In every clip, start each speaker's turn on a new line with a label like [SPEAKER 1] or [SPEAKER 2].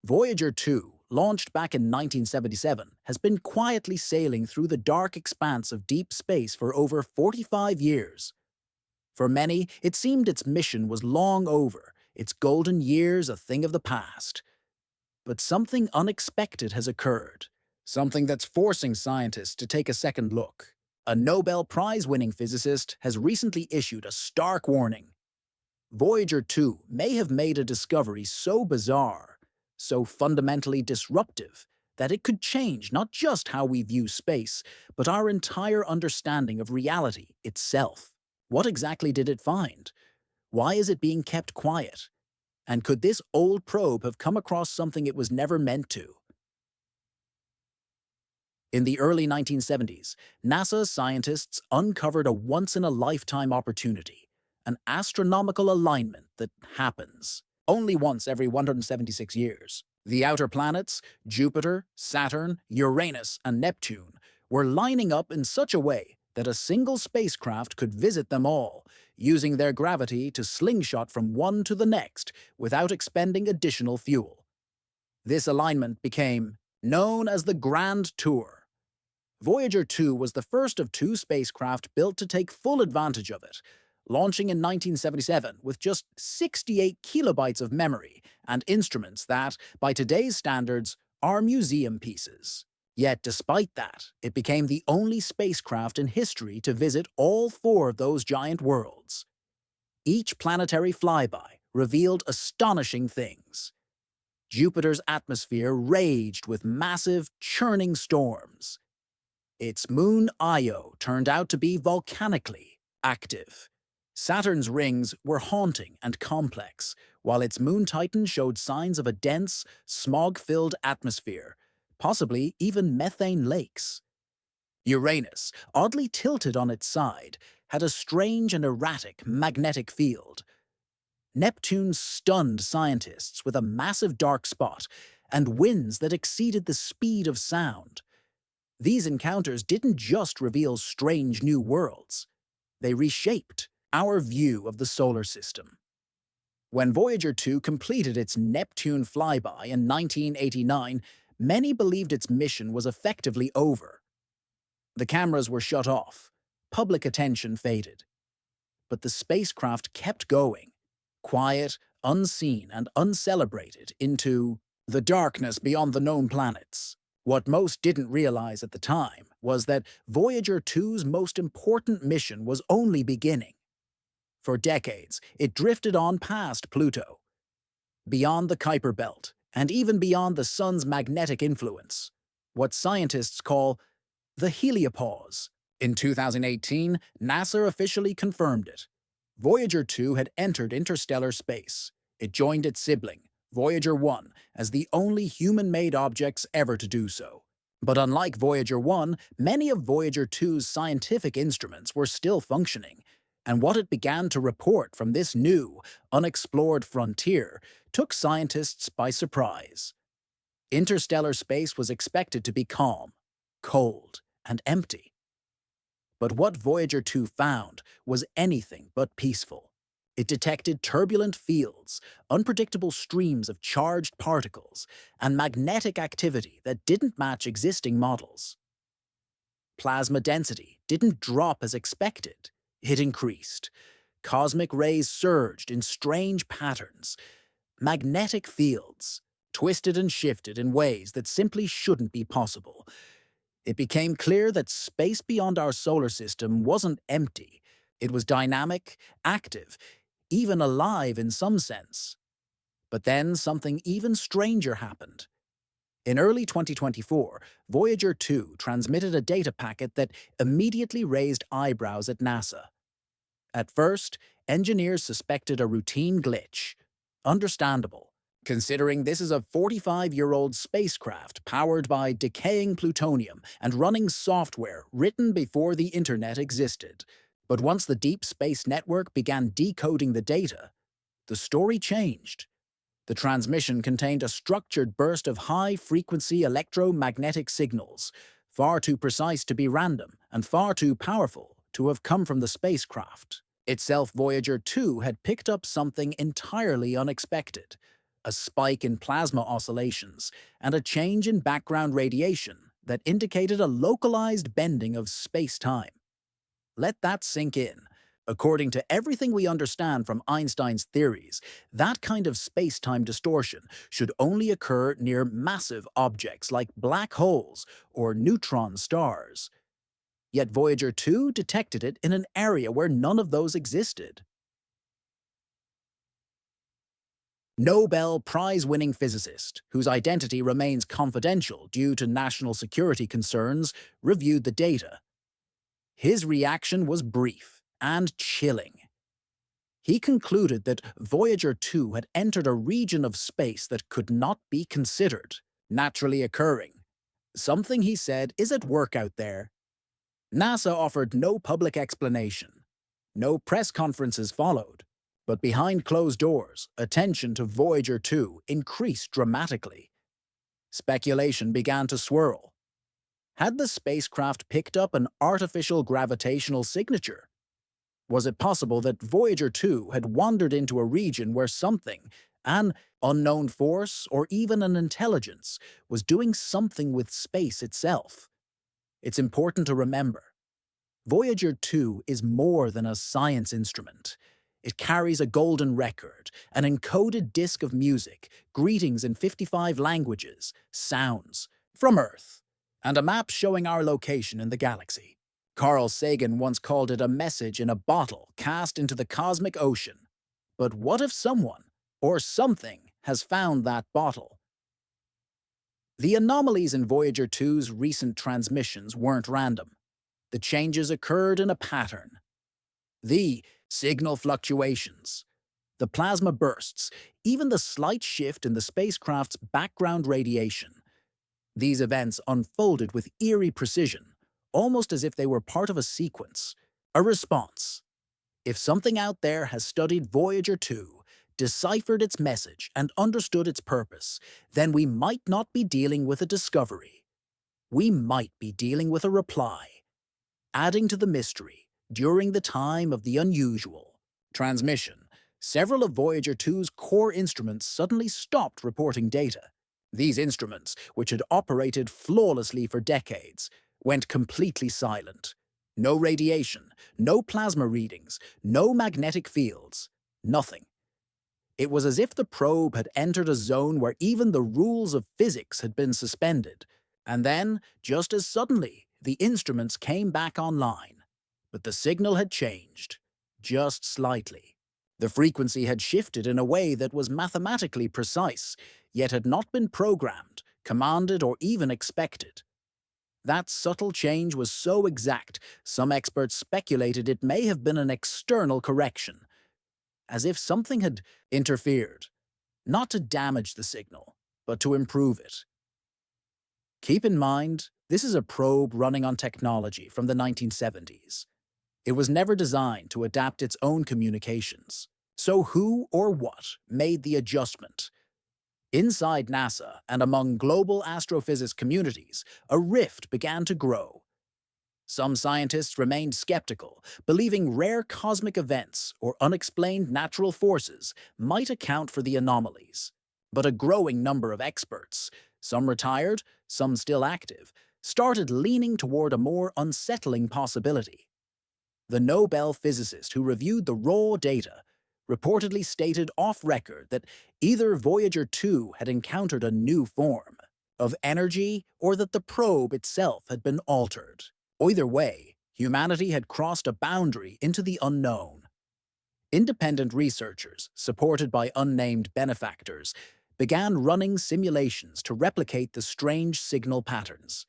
[SPEAKER 1] Voyager 2, launched back in 1977, has been quietly sailing through the dark expanse of deep space for over 45 years. For many, it seemed its mission was long over, its golden years a thing of the past. But something unexpected has occurred, something that's forcing scientists to take a second look. A Nobel Prize-winning physicist has recently issued a stark warning. Voyager 2 may have made a discovery so bizarre, so fundamentally disruptive, that it could change not just how we view space, but our entire understanding of reality itself. What exactly did it find? Why is it being kept quiet? And could this old probe have come across something it was never meant to? In the early 1970s, NASA scientists uncovered a once-in-a-lifetime opportunity, an astronomical alignment that happens only once every 176 years. The outer planets, Jupiter, Saturn, Uranus, and Neptune, were lining up in such a way that a single spacecraft could visit them all, using their gravity to slingshot from one to the next without expending additional fuel. This alignment became known as the Grand Tour. Voyager 2 was the first of two spacecraft built to take full advantage of it, launching in 1977 with just 68 kilobytes of memory and instruments that, by today's standards, are museum pieces. Yet despite that, it became the only spacecraft in history to visit all four of those giant worlds. Each planetary flyby revealed astonishing things. Jupiter's atmosphere raged with massive, churning storms. Its moon Io turned out to be volcanically active. Saturn's rings were haunting and complex, while its moon Titan showed signs of a dense, smog-filled atmosphere, possibly even methane lakes. Uranus, oddly tilted on its side, had a strange and erratic magnetic field. Neptune stunned scientists with a massive dark spot and winds that exceeded the speed of sound. These encounters didn't just reveal strange new worlds. They reshaped our view of the solar system. When Voyager 2 completed its Neptune flyby in 1989, many believed its mission was effectively over. The cameras were shut off, public attention faded. But the spacecraft kept going, quiet, unseen, and uncelebrated, into the darkness beyond the known planets. What most didn't realize at the time was that Voyager 2's most important mission was only beginning. For decades, it drifted on past Pluto, beyond the Kuiper Belt, and even beyond the Sun's magnetic influence, what scientists call the heliopause. In 2018, NASA officially confirmed it. Voyager 2 had entered interstellar space. It joined its sibling, Voyager 1, as the only human-made objects ever to do so. But unlike Voyager 1, many of Voyager 2's scientific instruments were still functioning, and what it began to report from this new, unexplored frontier took scientists by surprise. Interstellar space was expected to be calm, cold, and empty. But what Voyager 2 found was anything but peaceful. It detected turbulent fields, unpredictable streams of charged particles, and magnetic activity that didn't match existing models. Plasma density didn't drop as expected. It increased. Cosmic rays surged in strange patterns. Magnetic fields twisted and shifted in ways that simply shouldn't be possible. It became clear that space beyond our solar system wasn't empty. It was dynamic, active, even alive in some sense. But then something even stranger happened. In early 2024, Voyager 2 transmitted a data packet that immediately raised eyebrows at NASA. At first, engineers suspected a routine glitch. Understandable, considering this is a 45-year-old spacecraft powered by decaying plutonium and running software written before the internet existed. But once the Deep Space Network began decoding the data, the story changed. The transmission contained a structured burst of high-frequency electromagnetic signals, far too precise to be random and far too powerful to have come from the spacecraft. Itself, Voyager 2 had picked up something entirely unexpected, a spike in plasma oscillations, and a change in background radiation that indicated a localized bending of space-time. Let that sink in. According to everything we understand from Einstein's theories, that kind of space-time distortion should only occur near massive objects like black holes or neutron stars. Yet Voyager 2 detected it in an area where none of those existed. Nobel Prize-winning physicist, whose identity remains confidential due to national security concerns, reviewed the data. His reaction was brief and chilling. He concluded that Voyager 2 had entered a region of space that could not be considered naturally occurring. Something, he said, is at work out there. NASA offered no public explanation. No press conferences followed. But behind closed doors, attention to Voyager 2 increased dramatically. Speculation began to swirl. Had the spacecraft picked up an artificial gravitational signature? Was it possible that Voyager 2 had wandered into a region where something, an unknown force or even an intelligence, was doing something with space itself? It's important to remember, Voyager 2 is more than a science instrument. It carries a golden record, an encoded disc of music, greetings in 55 languages, sounds, from Earth, and a map showing our location in the galaxy. Carl Sagan once called it a message in a bottle cast into the cosmic ocean. But what if someone, or something, has found that bottle? The anomalies in Voyager 2's recent transmissions weren't random. The changes occurred in a pattern. The signal fluctuations, the plasma bursts, even the slight shift in the spacecraft's background radiation. These events unfolded with eerie precision, almost as if they were part of a sequence, a response. If something out there has studied Voyager 2, deciphered its message, and understood its purpose, then we might not be dealing with a discovery. We might be dealing with a reply, adding to the mystery during the time of the unusual transmission. Several of Voyager 2's core instruments suddenly stopped reporting data. These instruments, which had operated flawlessly for decades, went completely silent. No radiation, no plasma readings, no magnetic fields, nothing. It was as if the probe had entered a zone where even the rules of physics had been suspended. And then, just as suddenly, the instruments came back online. But the signal had changed, just slightly. The frequency had shifted in a way that was mathematically precise, yet had not been programmed, commanded, or even expected. That subtle change was so exact, some experts speculated it may have been an external correction, as if something had interfered, not to damage the signal, but to improve it. Keep in mind, this is a probe running on technology from the 1970s. It was never designed to adapt its own communications. So who or what made the adjustment? Inside NASA and among global astrophysics communities, a rift began to grow. Some scientists remained skeptical, believing rare cosmic events or unexplained natural forces might account for the anomalies. But a growing number of experts, some retired, some still active, started leaning toward a more unsettling possibility. The Nobel physicist who reviewed the raw data reportedly stated off-record that either Voyager 2 had encountered a new form of energy or that the probe itself had been altered. Either way, humanity had crossed a boundary into the unknown. Independent researchers, supported by unnamed benefactors, began running simulations to replicate the strange signal patterns.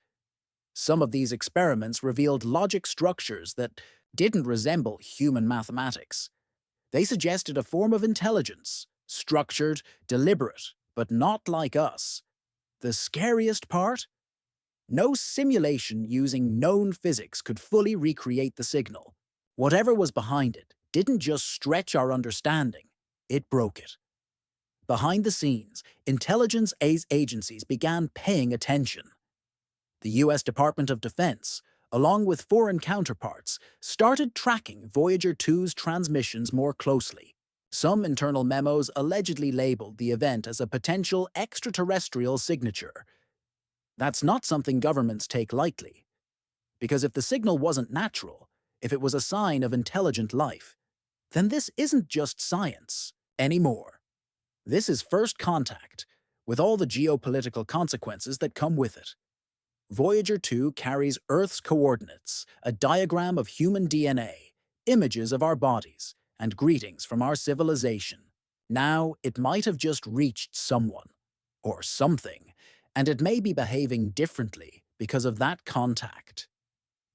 [SPEAKER 1] Some of these experiments revealed logic structures that didn't resemble human mathematics. They suggested a form of intelligence, structured, deliberate, but not like us. The scariest part? No simulation using known physics could fully recreate the signal. Whatever was behind it didn't just stretch our understanding, it broke it. Behind the scenes, intelligence agencies began paying attention. The U.S. Department of Defense, along with foreign counterparts, started tracking Voyager 2's transmissions more closely. Some internal memos allegedly labeled the event as a potential extraterrestrial signature. That's not something governments take lightly, because if the signal wasn't natural, if it was a sign of intelligent life, then this isn't just science anymore. This is first contact, with all the geopolitical consequences that come with it. Voyager 2 carries Earth's coordinates, a diagram of human DNA, images of our bodies, and greetings from our civilization. Now, it might have just reached someone, or something, and it may be behaving differently because of that contact.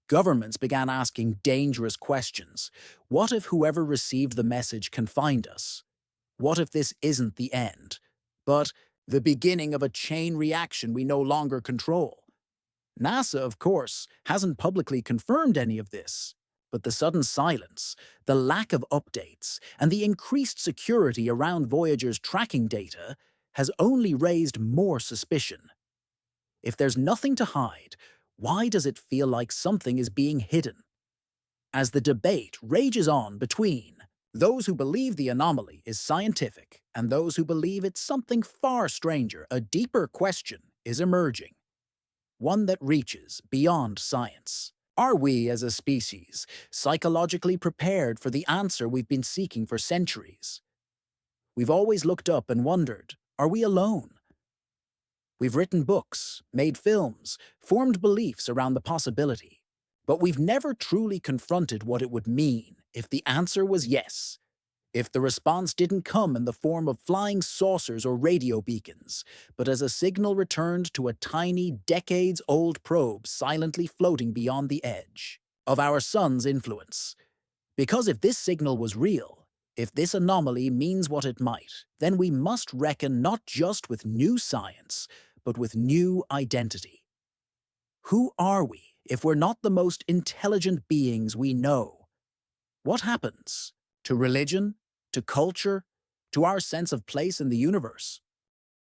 [SPEAKER 1] Governments began asking dangerous questions. What if whoever received the message can find us? What if this isn't the end, but the beginning of a chain reaction we no longer control? NASA, of course, hasn't publicly confirmed any of this, but the sudden silence, the lack of updates, and the increased security around Voyager's tracking data has only raised more suspicion. If there's nothing to hide, why does it feel like something is being hidden? As the debate rages on between those who believe the anomaly is scientific and those who believe it's something far stranger, a deeper question is emerging, one that reaches beyond science. Are we, as a species, psychologically prepared for the answer we've been seeking for centuries? We've always looked up and wondered, are we alone? We've written books, made films, formed beliefs around the possibility, but we've never truly confronted what it would mean if the answer was yes, if the response didn't come in the form of flying saucers or radio beacons, but as a signal returned to a tiny, decades-old probe silently floating beyond the edge of our sun's influence. Because if this signal was real, if this anomaly means what it might, then we must reckon not just with new science, but with new identity. Who are we if we're not the most intelligent beings we know? What happens to religion, to culture, to our sense of place in the universe?